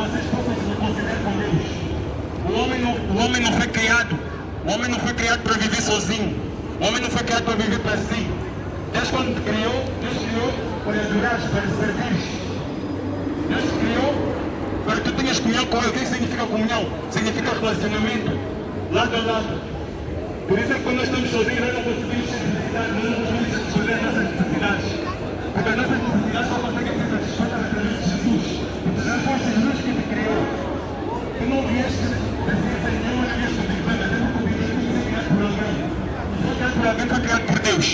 vocês possam se reconciliar com Deus. O homem não foi criado para viver sozinho. O homem não foi criado para viver para si. Deus quando te criou, Deus criou para adorares, para servires. Deus te criou para que tu tenhas comunhão com Ele. O que significa comunhão? Significa relacionamento, lado a lado. Por isso é que quando nós estamos sozinhos, nós não conseguimos ser necessidades, nós não conseguimos satisfazer as nossas necessidades. Porque as nossas necessidades só conseguem ser satisfeitas através de Jesus. Porque já foi Jesus que te criou. Tu não vieste da ciência nenhuma, não vieste de nada, até porque o Deus não foi criado por alguém. Não foi criado por alguém, foi criado por Deus.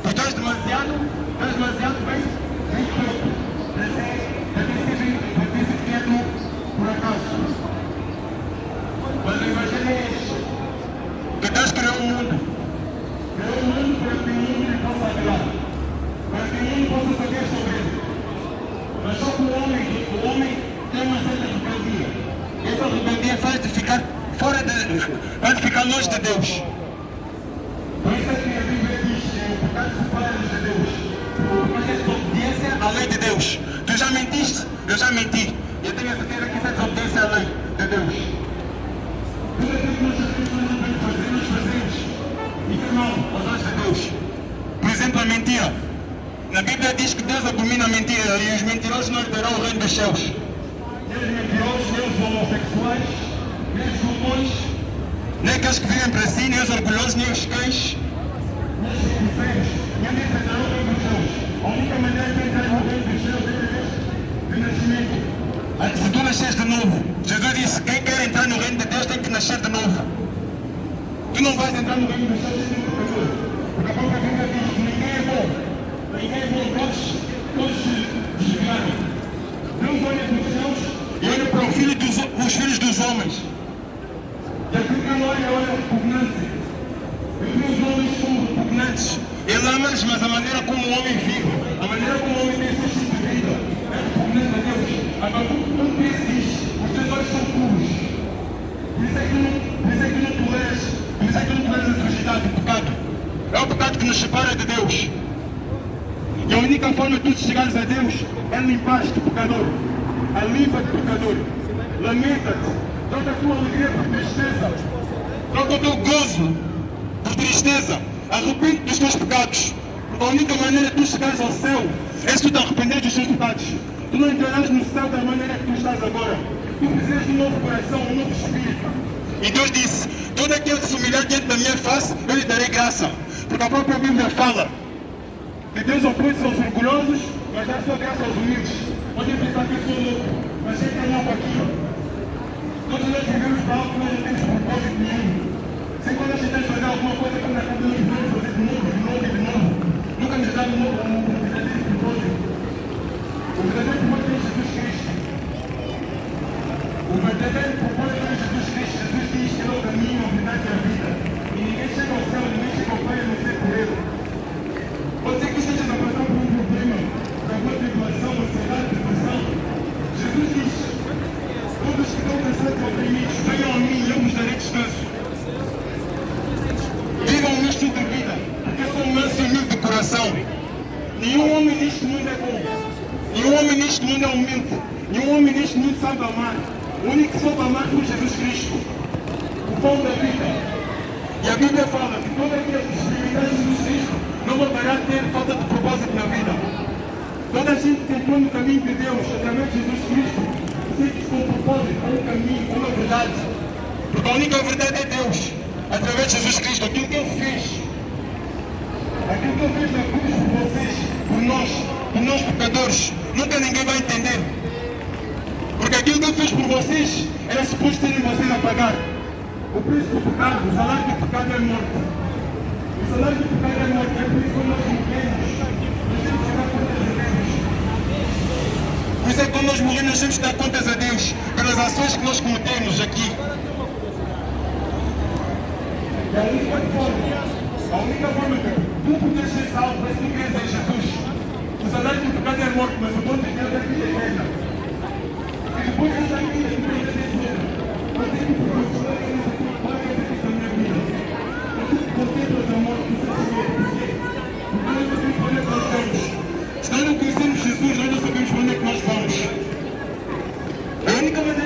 E tu és demasiado bem feito para ter sido criado por acaso. Mas o Evangelho é este. Que Deus criou o mundo. Criou o mundo para que o mundo lhe possa agradar. Para que o mundo possa saber sobre ele. Mas só que o homem tem uma certa rebeldia. Essa rebeldia faz de ficar faz de ficar longe de Deus. Por isso é que a Bíblia diz que o pecado separa-nos de Deus. Porque é desobediência à lei de Deus. Tu já mentiste? Eu já menti. Eu tenho a certeza que isso é desobediência à lei de Deus. Tudo aquilo que nós fazemos e que não aos olhos de Deus. Por exemplo, a mentira. Na Bíblia diz que Deus abomina a mentira e os mentirosos não herdarão o reino dos céus. Nem os mentirosos, nem os homossexuais, nem os glutões, nem aqueles que vivem para si, nem os orgulhosos, nem os cães, nem os feiticeiros, nem eles herdarão o reino dos céus. A única maneira de entrar no reino dos céus é através do nascimento. Se tu nasceres de novo, Jesus disse, quem quer entrar no reino de Deus tem que nascer de novo. Tu não vais entrar no reino dos céus sem ser pecador. Porque a própria Bíblia diz que ninguém é bom. Ninguém é bom, todos se desviaram. Deus olha para os céus e olha para os filhos dos homens. E aquilo que ele olha é repugnância. Ele vê os homens como repugnantes. Ele ama-los, mas a maneira como o homem vive, a maneira como o homem tem seu estilo de vida, é repugnante a Deus. Abacuque 1:13 diz, os teus olhos são puros. Por isso é que não toleras a sujidade do pecado. É o pecado que nos separa de Deus. E a única forma de tu chegares a Deus é limpar-te do pecador. Alimpa-te do pecador. Lamenta-te. Troca a tua alegria por tristeza. Troca o teu gozo por tristeza. Arrepende dos teus pecados. Porque a única maneira de tu chegares ao céu é se tu te arrepender dos teus pecados. Tu não entrarás no céu da maneira que tu estás agora. Tu precisas de um novo coração, um novo espírito. E Deus disse, todo aquele que se humilhar diante da minha face, eu lhe darei graça. Porque a própria Bíblia fala que Deus opõe-se aos orgulhosos, mas dá sua graça aos humildes. Podem pensar que eu sou louco, mas sempre é louco aqui. Todos nós vivemos para algo que nós não temos propósito nenhum. Sempre quando nós tentamos fazer alguma coisa que na cabeça nós vamos fazer de novo. Nunca nos dá de novo um verdadeiro propósito. O verdadeiro propósito é Jesus Cristo. O verdadeiro propósito é Jesus Cristo. Jesus diz que é o caminho, a verdade e a vida. E ninguém chega ao céu, ninguém chega ao Pai a não ser por Ele. Pode ser que estejas a passar por um problema, por alguma tribulação, ansiedade, depressão. Jesus diz, todos que estão cansados e oprimidos, venham a mim e eu vos darei descanso. Vivam o meu estilo de vida, porque eu sou um manso e humilde de coração. Nenhum homem neste mundo é bom. Nenhum homem neste mundo é humilde. Nenhum homem neste mundo sabe amar. O único que soube amar foi Jesus Cristo, o pão da vida. E a Bíblia fala que todo aquele que experimentar Jesus Cristo não voltará a ter falta de propósito na vida. Toda a gente que entrou no caminho de Deus, através de Jesus Cristo, sempre com propósito, com um caminho, com uma verdade. Porque a única verdade é Deus, através de Jesus Cristo, aquilo que Ele fez. Aquilo que Ele fez na cruz por vocês, por nós pecadores, nunca ninguém vai entender. Porque aquilo que Ele fez por vocês, era suposto terem vocês a pagar. O preço do pecado, o salário do pecado é morte. O salário do pecado é morte, é por isso que nós morremos. Nós temos que dar contas a Deus. Por isso é que quando nós morremos, nós temos que dar contas a Deus pelas ações que nós cometemos aqui. E a única forma que tu podes ser salvo é se tu creres em Jesus. O salário do pecado é morte, mas o dom de Deus é vida eterna. E depois dessa vida, tu precisas de Deus. Mas tem que proporcionar que essa tua paga é feita na minha vida. Contemplas a morte do Senhor, porque nós não sabemos para onde é que nós vamos. Se nós não conhecemos Jesus, nós não sabemos para onde é que nós vamos. A única maneira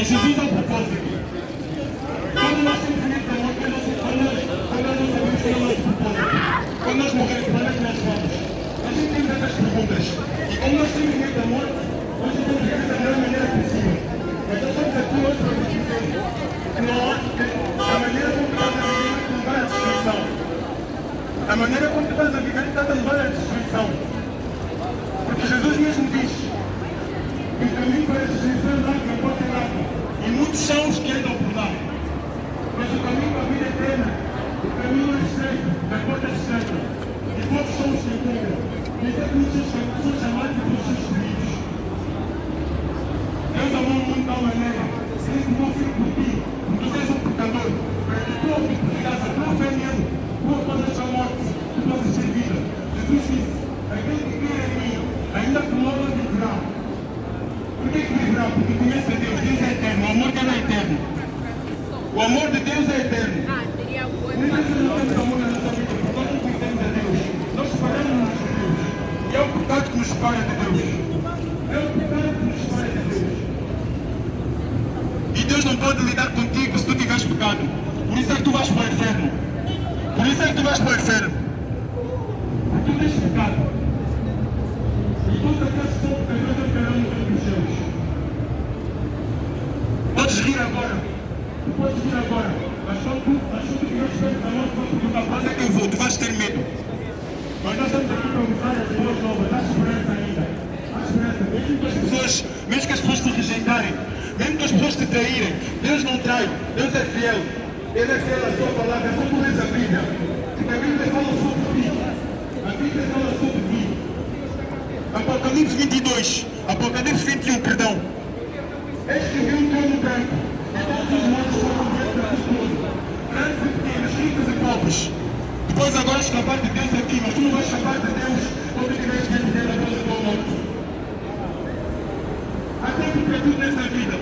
Em Jesus é o propósito. Quando nós temos medo de amor, quando nós sabemos que é o nosso propósito, quando nós morremos, para onde é que nós vamos? A gente tem essas perguntas. E como nós temos medo de amor, nós temos que da melhor maneira possível. Mas nós estamos aqui hoje para vos dizer que a maneira como estás a viver te levar à destruição. A maneira como tu estás a viver está a levar à destruição. Porque Jesus mesmo diz que o caminho para a destruição é largo, a porta é larga. E muitos são os que andam por lá. Mas o caminho para a vida eterna, o caminho é estreito, a porta é estreita. E poucos são os que encontram. E isso é que muitos são chamados pelos seus filhos. Deus amou o mundo de tal maneira, se ele não filho por ti, porque tu és um pecador, para que tu oportunidade, a tua fé nele, tu após a tua morte, tu possas ter vida. Jesus disse, aquele que crê em mim, ainda que morra, viverá. Por que viverá? Porque conhece a Deus, Deus é eterno, o amor dele é eterno. O amor de Deus é eterno. Muitas vezes não temos amor na nossa vida, porque nós não conhecemos a Deus. Nós separamos-nos de Deus. E é o pecado que nos separa de Deus. É o pecado que nos separa de Deus. E Deus não pode lidar contigo se tu tiveres pecado. Por isso é que tu vais para o inferno. Por isso é que tu vais para o inferno. Porque tu tens pecado. E todos aqueles que são pecadores terão no reino dos céus. Podes rir agora. Tu podes rir agora. Mas quando tu tiveres perto da morte, vão perguntar para onde é que eu vou. Tu vais ter medo. Mas nós estamos aqui para mostrar as boas novas. Há esperança ainda. Há esperança. Mesmo que as pessoas te rejeitarem, mesmo que as pessoas te traírem, Deus não trai. Deus é fiel. Ele é fiel à sua palavra. É só por essa Bíblia. Porque a Bíblia fala sobre ti. A Bíblia fala sobre ti. Apocalipse 22. Apocalipse 21, perdão. Eis que viu um trono branco. E todos os mortos foram vendo para o trono. Grandes e pequenos, ricos e pobres. Depois agora escapar de Deus aqui, mas tu não vais escapar de Deus quando estiveres dentro dele após a tua morte. Há tempo para tudo nessa vida.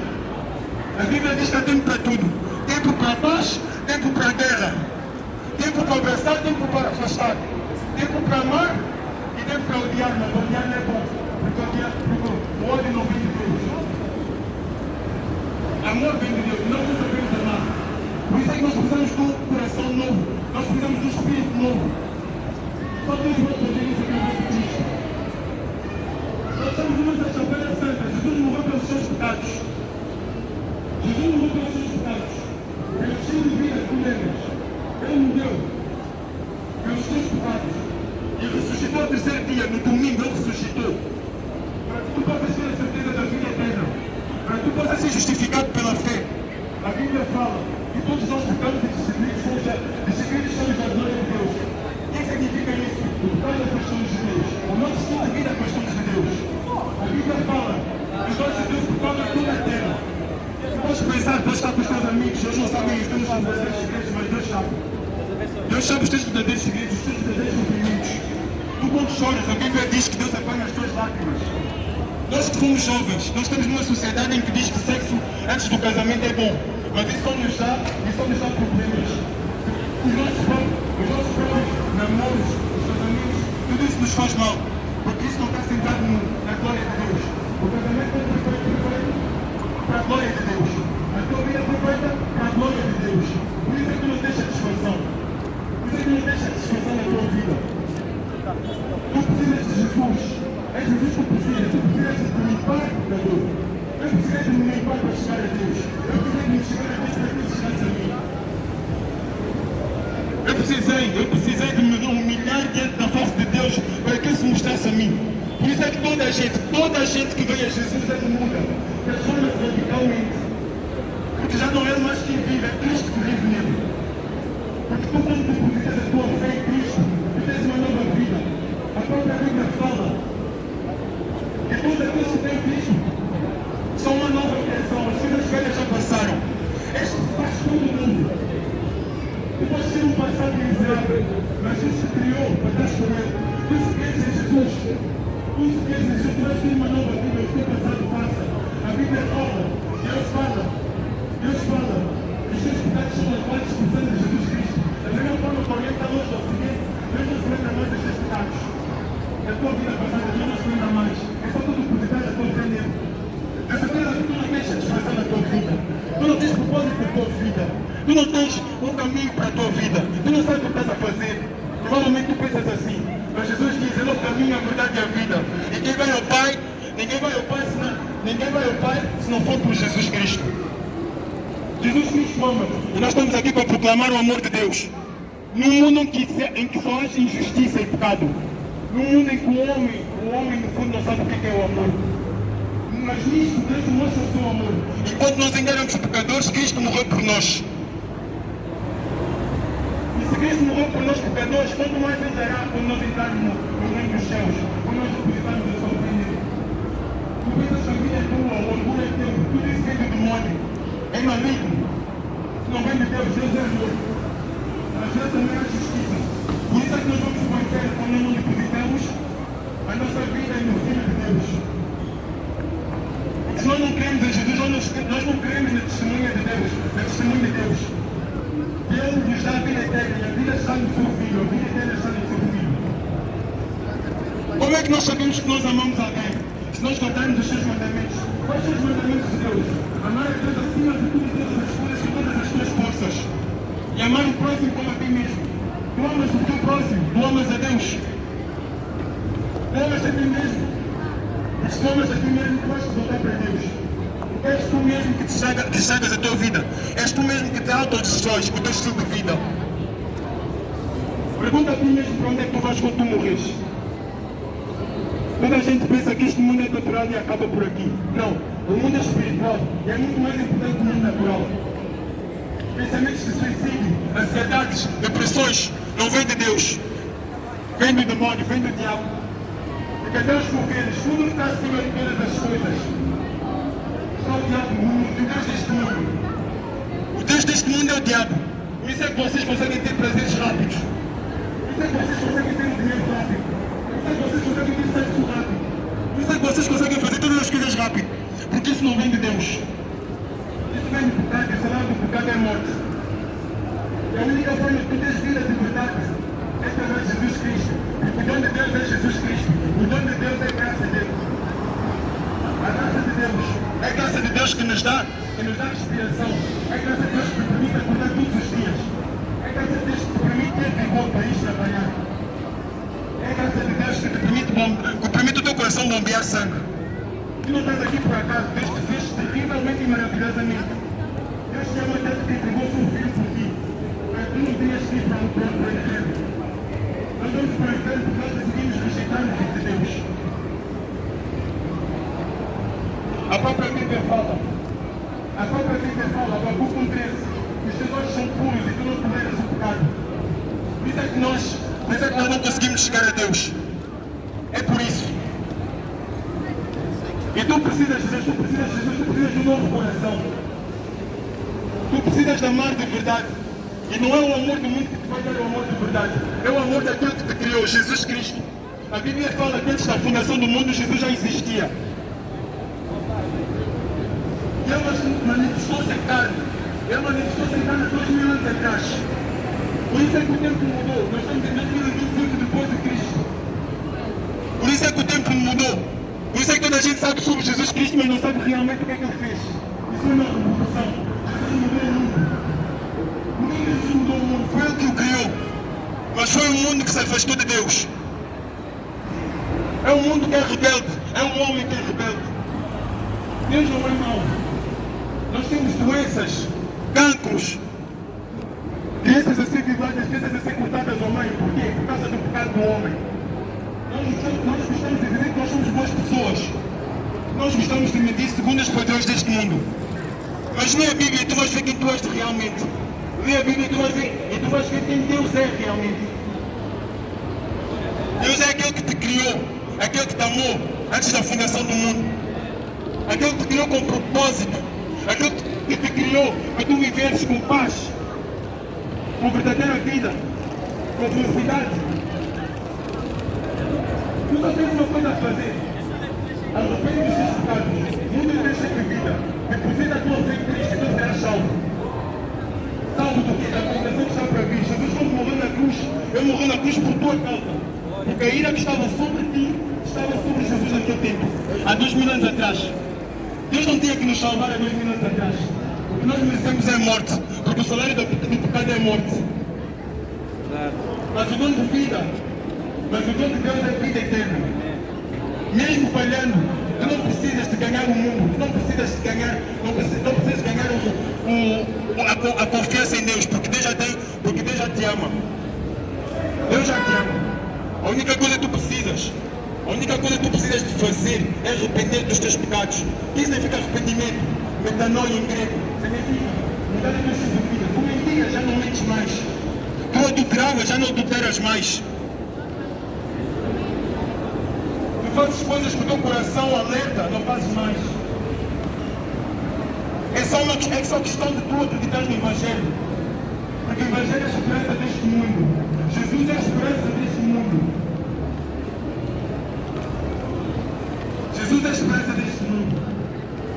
A Bíblia diz que há tempo para tudo. Tempo para a paz, tempo para a guerra. Tempo para abraçar, tempo para afastar. Tempo para amar e tempo para odiar, mas odiar não é bom. Porque o ódio não vem de Deus. Amor vem de Deus, não sabemos amar. Por isso é que nós precisamos de um coração novo. Nós precisamos de um espírito novo. Só Deus pode fazer isso aqui no Cristo. Nós estamos numa sexta-feira santa. Jesus morreu pelos seus pecados. Jesus morreu pelos seus pecados. Pelo estilo de vida que tu lembras. Ele morreu pelos seus pecados. E ressuscitou ao terceiro dia, no domingo, ele ressuscitou. Para que tu possas ter a certeza da vida eterna. Para que tu possas ser justificado pela fé. A Bíblia fala que todos nós pecamos e distribuídos são da glória de Deus. O que significa isso? O pecado é questão de Deus. O nosso estilo de vida é questão de Deus. A Bíblia fala que os olhos de Deus tocam toda a terra. Tu podes pensar, podes estar com os teus amigos, eles não sabem os teus verdadeiros segredos, mas Deus sabe. Deus sabe os teus verdadeiros segredos, os teus verdadeiros sofrimentos. Tu quando choras, a Bíblia diz que Deus apanha as tuas lágrimas. Nós que somos jovens, nós estamos numa sociedade em que diz que sexo antes do casamento é bom. Mas isso só nos dá problemas. Os nossos próprios namoros, os casamentos, tudo isso nos faz mal. Porque isso não está centrado na glória de Deus. O casamento é perfeito para a glória de Deus. A tua vida é perfeita para a glória de Deus. Por isso é que não tens satisfação. Por isso é que não tens satisfação na tua vida. Tu precisas de Jesus. É Jesus que precisas. Tu precisas de te limpar da dor. Eu precisei de me limpar para chegar a Deus. Eu precisei de me chegar a Deus para que Ele chegasse a mim. Eu precisei de me humilhar diante da face de Deus para que Ele se mostrasse a mim. Por isso é que toda a gente que vem a Jesus é muda. Transforma-se radicalmente. Porque já não é mais quem vive, é Cristo que vive nele. Porque tu quando depositas a tua fé em Cristo, tu tens uma nova vida. A própria Bíblia fala que todos aqueles que têm Cristo são uma nova criação, as coisas velhas já passaram. Este faz todo mundo. Tu podes ter um passado miserável, mas Deus te criou para estar com Ele. Tu se queres em Jesus, tu vais ter uma nova vida, o teu passado passa. A Bíblia fala, Deus fala, os teus pecados são lavados por sangue de Jesus Cristo. Da mesma forma que alguém está longe do Ocidente, Deus não se lembra mais dos teus pecados. A tua vida passada, Deus não se lembra mais. É só tu depositar a tua fé nele. A certeza que tu não tens satisfação na tua vida. não tens um caminho para a tua vida. Tu não sabes o que estás a fazer. Provavelmente tu pensas assim. Mas Jesus diz, ele é o caminho, a verdade e a vida. E quem vai ao Pai, ninguém vai ao Pai se não for por Jesus Cristo. Jesus Cristo ama. E nós estamos aqui para proclamar o amor de Deus. Num mundo em que só há injustiça e pecado. Num mundo em que o homem no fundo não sabe o que é o amor. Mas nisto Deus mostra o seu amor. Enquanto nós ainda éramos pecadores, Cristo morreu por nós. E se Cristo morreu por nós pecadores, quanto mais Ele dará quando nós entrarmos no reino dos céus, quando nós depositarmos a sua vida. Tu pensas que a vida é tua, o orgulho é teu, tudo isso vem do demônio. É maligno. Se não vem de Deus, Deus é amor. Mas Deus também é justiça. Por isso é que nós vamos para o inferno quando não depositamos a nossa vida no Filho de Deus. Se nós não cremos em Jesus, nós não cremos na testemunha de Deus, na testemunha de Deus. Deus nos dá a vida eterna e a vida está no seu Filho, a vida eterna está no seu Filho. Como é que nós sabemos que nós amamos alguém? Se nós guardarmos os seus mandamentos. Quais são os mandamentos de Deus? Amar a Deus acima de tudo e todas as coisas, com todas as tuas forças. E amar o próximo como a ti mesmo. Tu amas o teu próximo, tu amas a Deus. Tu amas a ti mesmo. E se tu amas a ti mesmo, tu vais te voltar para Deus. Porque és tu mesmo que estragas a tua vida. És tu mesmo que te autodestróis com o teu estilo de vida. Pergunta a ti mesmo para onde é que tu vais quando tu morres. Toda a gente pensa que este mundo é natural e acaba por aqui. Não, o mundo é espiritual e é muito mais importante que o mundo natural. Pensamentos de suicídio, ansiedades, depressões, não vem de Deus. Vem do demônio, vem do diabo. Porque Deus governa, tudo está acima de todas as coisas. Está o diabo, o Deus deste mundo. O Deus deste mundo é o diabo. Por isso é que vocês conseguem ter prazeres rápidos. Por isso é que vocês conseguem ter dinheiro rápido. Por isso é que vocês conseguem ter sexo rápido. Por isso é que vocês conseguem fazer todas as coisas rápido. Porque isso não vem de Deus. Isso vem do pecado, esse lado do pecado é morte. E a única forma de tu teres vida de verdade é através de Jesus Cristo. Porque o dom de Deus é Jesus Cristo. O dom de Deus é a graça de Deus. A graça de Deus é a graça de Deus que nos dá inspiração. É a graça de Deus que te permite acordar todos os dias. É a graça de Deus que te permite ter vigor para ir trabalhar. É a graça de Deus que te permite o teu coração bombear sangue. Tu não estás aqui por acaso, Deus te fez terrivelmente e maravilhosamente. Deus te ama tanto que entregou o seu filho por ti. Para que tu não tenhas que ir para o inferno. Nós vamos para o inferno porque nós decidimos rejeitar o Filho de Deus. A própria Bíblia fala, Abacuque 1:13, os teus olhos são puros e tu não toleras o pecado. Por isso é que nós não conseguimos chegar a Deus. É por isso. E tu precisas de Jesus, tu precisas de um novo coração. Tu precisas de amar de verdade. E não é o amor do mundo que te vai dar o amor de verdade. É o amor daquele que te criou, Jesus Cristo. A Bíblia fala que antes da fundação do mundo, Jesus já existia. E Ele manifestou-se em carne. Ele manifestou-se em carne há 2000 anos atrás. Por isso é que o tempo mudou. Nós estamos em 2025 depois de Cristo. Por isso é que o tempo mudou. Por isso é que toda a gente sabe sobre Jesus Cristo, mas não sabe realmente o que é que Ele fez. Isso é uma revolução. Jesus mudou o mundo. Por que Jesus mudou o mundo? Foi Ele que o criou. Mas foi um mundo que se afastou de Deus. É um mundo que é rebelde. É um homem que é rebelde. Deus não é mau. Nós temos doenças, cancros, crianças a ser violadas, crianças a ser cortadas ao meio. Por quê? Por causa do pecado do homem. Nós gostamos de dizer que nós somos boas pessoas. Nós gostamos de medir segundo os padrões deste mundo. Mas lê a Bíblia e tu vais ver quem tu és realmente. Lê a Bíblia e tu vais ver quem Deus é realmente. Deus é aquele que te criou, aquele que te amou antes da fundação do mundo. Aquele que te criou com propósito. Aquele que te criou para tu viveres com paz, com verdadeira vida, com felicidade. Tu só tens uma coisa a fazer. Arrepende dos teus pecados. Muda o teu estilo de vida. Deposita a tua fé em Cristo e tu serás salvo. Salvo do que? Da condenação que está para vir. Jesus, quando morreu na cruz, Ele morreu na cruz por tua causa. Porque a ira que estava sobre ti, estava sobre Jesus naquele tempo. Há 2000 anos atrás. Deus não tinha que nos salvar há 2000 anos atrás. O que nós merecemos é morte, porque o salário do pecado é morte. Mas o dom de vida, mas o dom de Deus é vida eterna. Mesmo falhando, tu não precisas de ganhar o mundo, tu não precisas de ganhar, não precisas ganhar a confiança em Deus, porque Deus já tem, porque Deus já te ama. Deus já te ama. A única coisa que tu precisas de fazer é arrepender dos teus pecados. O que significa arrependimento? Metanoia em grego. Significa mudar a tua vida. Tu mentiras, já não mentes mais. Tu adulteravas, já não adulteras mais. Tu fazes coisas que o teu coração alerta, não fazes mais. É só questão de tu acreditar no Evangelho. Porque o Evangelho é a esperança deste mundo. Jesus é a esperança deste mundo. Jesus é a esperança deste mundo.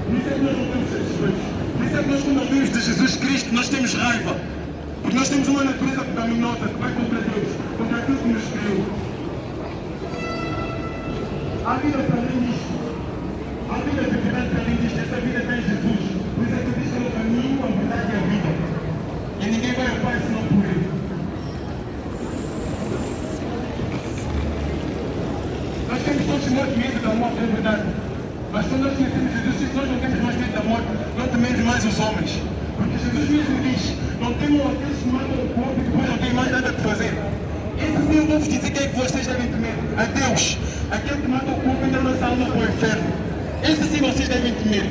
Por isso é que nós não estamos satisfeitos. Por isso é que nós, quando ouvimos de Jesus Cristo, nós temos raiva. Porque nós temos uma natureza pecaminosa que vai contra Deus, contra aquilo que nos criou. Há vida para além disto. Há vida de verdade para além disto. Essa vida está em Jesus. Por isso é que diz que é o caminho, a verdade e a vida. E ninguém vai ao Pai senão por Ele. Nós temos todos medo da morte, é verdade. Mas quando nós conhecemos Jesus, nós não temos mais medo da morte, não tememos mais os homens. Porque Jesus mesmo diz, não temam aqueles que matam o corpo e depois não têm mais nada que fazer. Esse sim eu vou-vos dizer quem é que vocês devem temer. A Deus. Aquele que mata o corpo ainda lança a alma para o inferno. Esse sim vocês devem temer.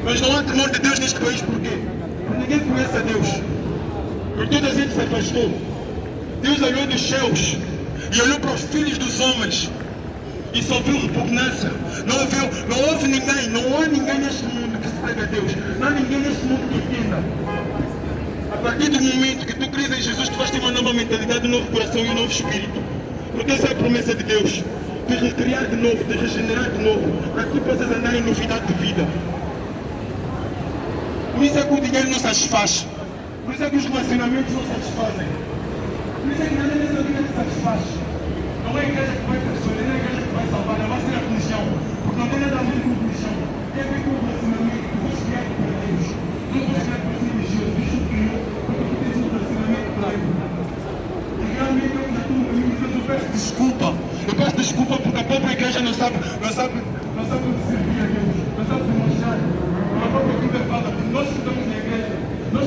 Mas não há temor de Deus neste país, porquê? Porque ninguém conhece a Deus. Porque toda a gente se afastou. Deus olhou dos céus e olhou para os filhos dos homens. E só viu repugnância. Não houve ninguém, não há ninguém neste mundo que se pregue a Deus. Não há ninguém neste mundo que entenda. A partir do momento que tu crês em Jesus, tu vais ter uma nova mentalidade, um novo coração e um novo espírito. Porque essa é a promessa de Deus. Te recriar de novo, te regenerar de novo, para que tu possas andar em novidade de vida. Por isso é que o dinheiro não satisfaz. Por isso é que os relacionamentos não satisfazem. Por isso é que nada nessa vida te satisfaz. Não é a igreja que vai satisfazer, não é a igreja que vai salvar, não vai ser a religião. Porque não tem nada a ver com a religião. Tem a ver com o relacionamento. Tu foste criado para Deus. Não foste criado para ser religioso. Deus te criou porque tu tens um relacionamento com Ele. E realmente eu já estou no caminho de Deus. Eu peço desculpa. Eu peço desculpa porque a própria igreja não sabe servir a Deus. Não sabe demonstrar. A própria Bíblia fala que nós que estamos na igreja, não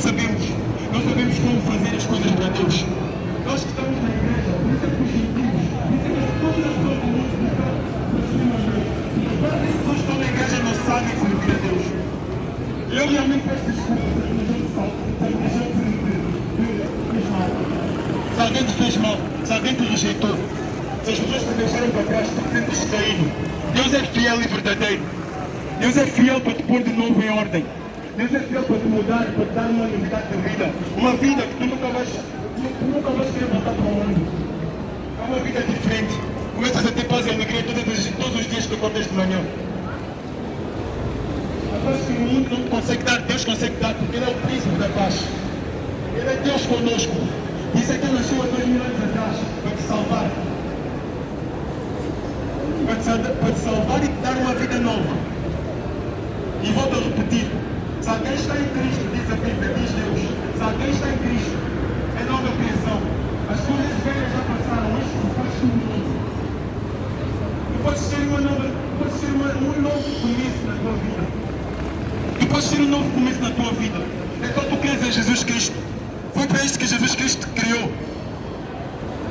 sabemos como fazer as coisas para Deus. Nós que estamos na igreja, por isso é que os gentios, por isso é que todas as pessoas do mundo estão a Deus. As pessoas que estão na igreja não sabem servir a Deus. Eu realmente peço desculpa se alguém fez mal. Se alguém te fez mal, se alguém te rejeitou, se as pessoas te deixaram para trás, tu te sentes caído. Deus é fiel e verdadeiro. Deus é fiel para te pôr de novo em ordem. Deus é fiel para te mudar, para te dar uma novidade de vida. Uma vida que tu nunca vais querer voltar para o mundo. É uma vida diferente. Começas a ter paz e alegria todos os dias que acordas de manhã. A paz que o mundo não consegue dar, Deus consegue dar, porque Ele é o príncipe da paz. Ele é Deus conosco. Isso é que Ele nasceu há 2000 anos atrás, para te salvar. Para te salvar e te dar uma vida nova. E volto a repetir, se alguém está em Cristo, diz a Bíblia, diz Deus, se alguém está em Cristo, é nova criação. As coisas velhas já passaram, mas tu faz tudo novo. Tu podes ter um novo começo na tua vida. Tu podes ter um novo começo na tua vida. É só tu creres em Jesus Cristo. Foi para isto que Jesus Cristo te criou.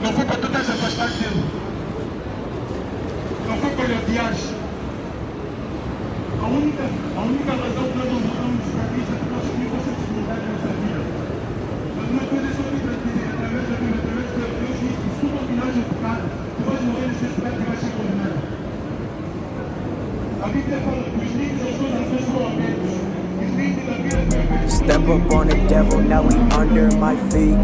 Não foi para tu estás afastado dele. Não foi para lhe odiares. A única razão que nós não voltamos para Cristo é porque nós queremos essa disponibilidade na nossa vida. Mas uma coisa é só que para te dizer, através da Bíblia, através de Deus, diz que se tu continuares no pecado, tu vais morrer nos teus pecados e vais ser condenado. A Bíblia fala que os livros das suas ações foram abertos. Step up on the devil, now he under my feet.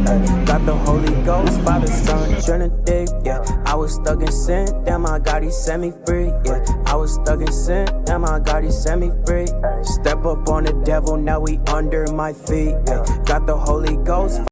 Got the Holy Ghost, Father, Son, Trinity. Yeah, I was stuck in sin, damn, my God, he set me free. Yeah, I was stuck in sin, damn, my God, he set me free. Step up on the devil, now he under my feet. Yeah, got the Holy Ghost.